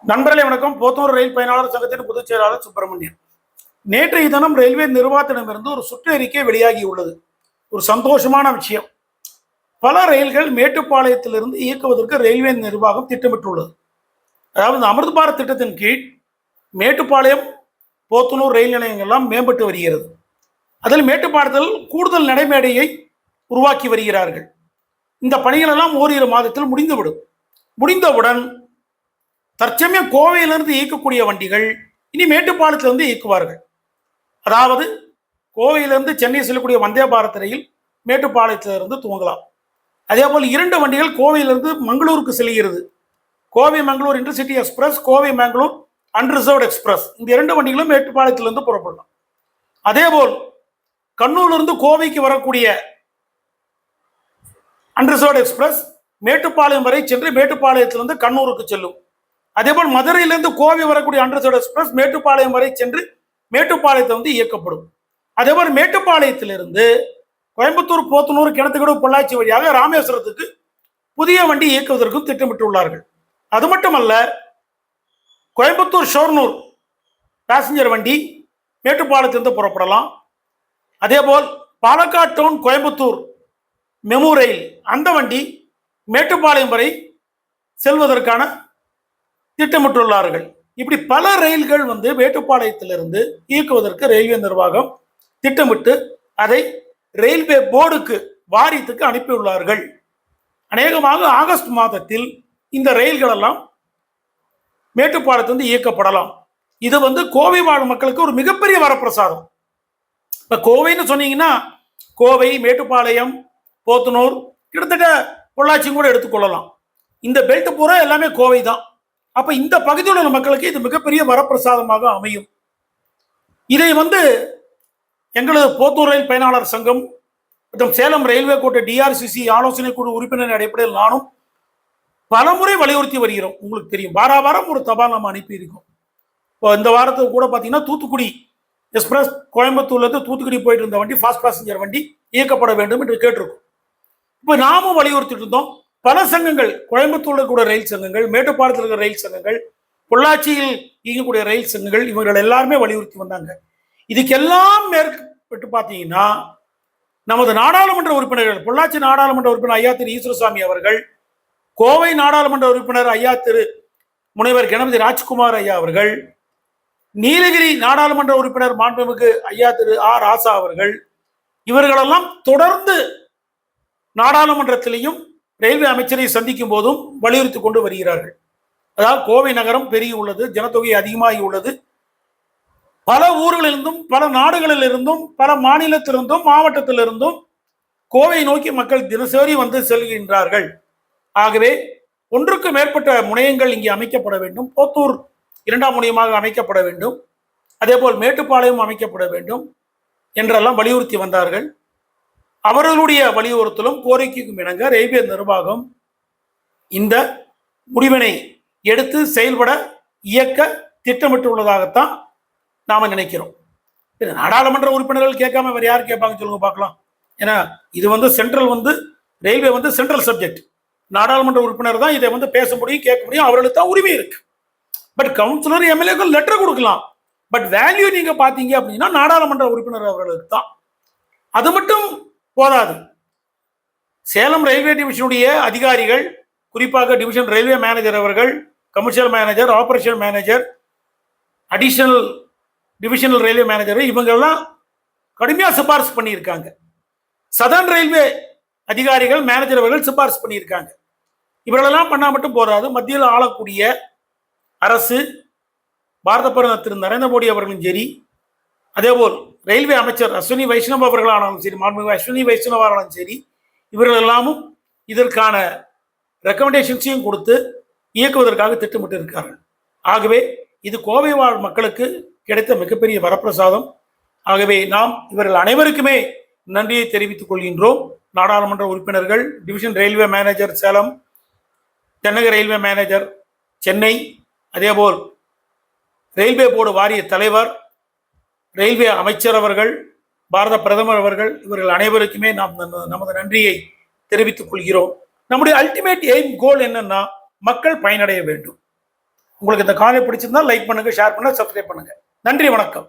நண்பர்களே வணக்கம். போத்தனூர் ரயில் பயனாளர் சங்கத்தின் பொதுச் செயலாளர் சுப்பிரமணியன். நேற்றைய தினம் ரயில்வே நிர்வாகத்திடமிருந்து ஒரு சுற்றறிக்கை வெளியாகி உள்ளது. ஒரு சந்தோஷமான விஷயம். பல ரயில்கள் மேட்டுப்பாளையத்திலிருந்து இயக்குவதற்கு ரயில்வே நிர்வாகம் திட்டமிட்டுள்ளது. அதாவது அமிர்த் பாரத் திட்டத்தின் கீழ் மேட்டுப்பாளையம் போத்தனூர் ரயில் நிலையங்கள்லாம் மேம்பட்டு வருகிறது. அதில் மேட்டுப்பாளையத்தில் கூடுதல் நடைமேடையை உருவாக்கி வருகிறார்கள். இந்த பணிகள் எல்லாம் ஓரிரு மாதத்தில் முடிந்துவிடும். முடிந்தவுடன் தற்சமயம் கோவையிலிருந்து இயக்கக்கூடிய வண்டிகள் இனி மேட்டுப்பாளையத்திலிருந்து இயக்குவார்கள். அதாவது கோவையிலிருந்து சென்னை செல்லக்கூடிய வந்தே பாரத் ரயில் மேட்டுப்பாளையத்திலிருந்து துவங்கலாம். அதே போல் 2 வண்டிகள் கோவையிலிருந்து மங்களூருக்கு செல்கிறது. Kovai Mangalore intercity express, Kovai Mangalore unreserved express. இந்த 2 வண்டிகளும் மேட்டுப்பாளையத்திலிருந்து புறப்படலாம். அதேபோல் கண்ணூரிலிருந்து கோவைக்கு வரக்கூடிய அன்ரிசர்வ்ட் எக்ஸ்பிரஸ் மேட்டுப்பாளையம் வரை சென்று மேட்டுப்பாளையத்திலிருந்து கண்ணூருக்கு செல்லும். அதேபோல் மதுரையிலிருந்து கோவை வரக்கூடிய அன்ரிசர்வ்ட் எக்ஸ்பிரஸ் மேட்டுப்பாளையம் வரை சென்று மேட்டுப்பாளையத்தை வந்து இயக்கப்படும். அதேபோல் மேட்டுப்பாளையத்திலிருந்து கோயம்புத்தூர், போத்தனூர், கிணத்துக்கடவு, பொள்ளாச்சி வழியாக ராமேஸ்வரத்துக்கு புதிய வண்டி இயக்குவதற்கும் திட்டமிட்டுள்ளார்கள். அது மட்டுமல்ல, கோயம்புத்தூர் ஷோர்னூர் பேசஞ்சர் வண்டி மேட்டுப்பாளையத்திலிருந்து புறப்படலாம். அதேபோல் பாலக்காடு டவுன் கோயம்புத்தூர் மெமு ரயில், அந்த வண்டி மேட்டுப்பாளையம் வரை செல்வதற்கான திட்டமிட்டுள்ளார்கள். இப்படி பல ரயில்கள் வந்து மேட்டுப்பாளையத்திலிருந்து இயக்குவதற்கு ரயில்வே நிர்வாகம் திட்டமிட்டு அதை ரயில்வே போர்டுக்கு, வாரியத்துக்கு அனுப்பியுள்ளார்கள். அநேகமாக ஆகஸ்ட் மாதத்தில் இந்த ரயில்கள் எல்லாம் மேட்டுப்பாளையத்திலிருந்து இயக்கப்படலாம். இது வந்து கோவை வாழ் மக்களுக்கு ஒரு மிகப்பெரிய வரப்பிரசாதம். இப்ப கோவைன்னு சொன்னீங்கன்னா கோவை, மேட்டுப்பாளையம், போத்தனூர், கிட்டத்தட்ட பொள்ளாச்சி கூட எடுத்துக்கொள்ளலாம். இந்த பெல்ட் பூரா எல்லாமே கோவை தான். அப்ப இந்த பகுதியில் உள்ள மக்களுக்கு இது மிகப்பெரிய வரப்பிரசாதமாக அமையும். இதை வந்து எங்களது போத்தூர் ரயில் பயனாளர் சங்கம் மற்றும் சேலம் ரயில்வே கோட்ட டிஆர்சிசி ஆலோசனை குழு உறுப்பினர் அடிப்படையில் நானும் பலமுறை வலியுறுத்தி வருகிறோம். உங்களுக்கு தெரியும், வாரம் ஒரு தபால் நம்ம அனுப்பி இருக்கோம். இப்போ இந்த வாரத்துக்கு கூட பார்த்தீங்கன்னா தூத்துக்குடி எக்ஸ்பிரஸ் கோயம்புத்தூர்லேருந்து தூத்துக்குடி போயிட்டு இருந்த வண்டி, ஃபாஸ்ட் பேசஞ்சர் வண்டி இயக்கப்பட வேண்டும் என்று கேட்டிருக்கோம். இப்போ நாமும் வலியுறுத்திட்டு இருந்தோம். பல சங்கங்கள், கோயம்புத்தூர்ல கூட ரயில் சங்கங்கள், மேட்டுப்பாளையத்தில் இருக்கிற ரயில் சங்கங்கள், பொள்ளாச்சியில் இயங்கக்கூடிய ரயில் சங்கங்கள், இவர்கள் எல்லாருமே வலியுறுத்தி வந்தாங்க. இதுக்கெல்லாம் மேற்பட்டு பார்த்தீங்கன்னா நமது நாடாளுமன்ற உறுப்பினர்கள், பொள்ளாச்சி நாடாளுமன்ற உறுப்பினர் ஐயா திரு ஈஸ்வரசாமி அவர்கள், கோவை நாடாளுமன்ற உறுப்பினர் ஐயா திரு முனைவர் கணபதி ராஜ்குமார் ஐயா அவர்கள், நீலகிரி நாடாளுமன்ற உறுப்பினர் மாண்புமிகு ஐயா திரு ஆர் ராசா அவர்கள், இவர்களெல்லாம் தொடர்ந்து நாடாளுமன்றத்திலையும் ரயில்வே அமைச்சரை சந்திக்கும் போதும் வலியுறுத்தி கொண்டு வருகிறார்கள். அதாவது கோவை நகரம் பெருகி உள்ளது, ஜனத்தொகை அதிகமாகி உள்ளது. பல ஊர்களிலிருந்தும், பல நாடுகளிலிருந்தும், பல மாநிலத்திலிருந்தும், மாவட்டத்திலிருந்தும் கோவை நோக்கி மக்கள் தினசரி வந்து செல்கின்றார்கள். ஆகவே ஒன்றுக்கு மேற்பட்ட முனையங்கள் இங்கே அமைக்கப்பட வேண்டும். போத்தூர் 2ஆம் முனையமாக அமைக்கப்பட வேண்டும். அதேபோல் மேட்டுப்பாளையம் அமைக்கப்பட வேண்டும் என்றெல்லாம் வலியுறுத்தி வந்தார்கள். அவர்களுடைய வலியுறுத்தலும் கோரிக்கைக்கும் இணங்க ரயில்வே நிர்வாகம் இந்த முடிவினை எடுத்து செயல்பட இயக்க திட்டமிட்டுள்ளதாகத்தான் நாம நினைக்கிறோம். நாடாளுமன்ற உறுப்பினர்கள் கேட்காம வேற யார் கேட்பாங்க சொல்லுங்க பார்க்கலாம். ஏன்னா இது வந்து சென்ட்ரல், வந்து ரயில்வே வந்து சென்ட்ரல் சப்ஜெக்ட். நாடாளுமன்ற உறுப்பினர் தான் இதை வந்து பேச முடியும், கேட்க முடியும், அவர்களுக்கு தான் உரிமை இருக்கு. பட் கவுன்சிலர், எம்எல்ஏக்கள் லெட்டர் கொடுக்கலாம். பட் வேல்யூ நீங்க பாத்தீங்க அப்படின்னா நாடாளுமன்ற உறுப்பினர் அவர்களுக்கு தான். அது மட்டும் போதாது. சேலம் ரயில்வே டிவிஷனுடைய அதிகாரிகள், குறிப்பாக டிவிஷன் ரயில்வே மேனேஜர் அவர்கள், commercial manager, operation manager, additional divisional railway manager, இவங்கெல்லாம் கடுமையாக சிபாரிசு பண்ணியிருக்காங்க. சதர்ன் ரயில்வே அதிகாரிகள், மேனேஜர் அவர்கள் சிபாரிசு பண்ணியிருக்காங்க. இவர்களெல்லாம் பண்ணா மட்டும் போதாது. மத்தியில் ஆளக்கூடிய அரசு, பாரத பிரதமர் திரு நரேந்திர மோடி அவர்களும் சரி, அதேபோல் ரயில்வே அமைச்சர் அஸ்வினி வைஷ்ணவ் அவர்களானாலும் சரி, மாண்புமிகு அஸ்வினி வைஷ்ணவ் ஆனாலும் சரி, இவர்கள் எல்லாமும் இதற்கான ரெக்கமெண்டேஷன்ஸையும் கொடுத்து இயக்குவதற்காக திட்டமிட்டு இருக்கார்கள். ஆகவே இது கோவை வாழ் மக்களுக்கு கிடைத்த மிகப்பெரிய வரப்பிரசாதம். ஆகவே நாம் இவர்கள் அனைவருக்குமே நன்றியை தெரிவித்துக் கொள்கின்றோம். நாடாளுமன்ற உறுப்பினர்கள், டிவிஷன் ரயில்வே மேனேஜர் சேலம், தென்னக ரயில்வே மேனேஜர் சென்னை, அதேபோல் ரயில்வே போர்டு வாரிய தலைவர், ரயில்வே அமைச்சர் அவர்கள், பாரத பிரதமர் அவர்கள், இவர்கள் அனைவருக்குமே நாம் நமது நன்றியை தெரிவித்துக் கொள்கிறோம். நம்முடைய அல்டிமேட் எய்ம், கோல் என்னன்னா மக்கள் பயனடைய வேண்டும். உங்களுக்கு இந்த காணொலி பிடிச்சிருந்தா லைக் பண்ணுங்க, ஷேர் பண்ணுங்க, சப்ஸ்கிரைப் பண்ணுங்க. நன்றி, வணக்கம்.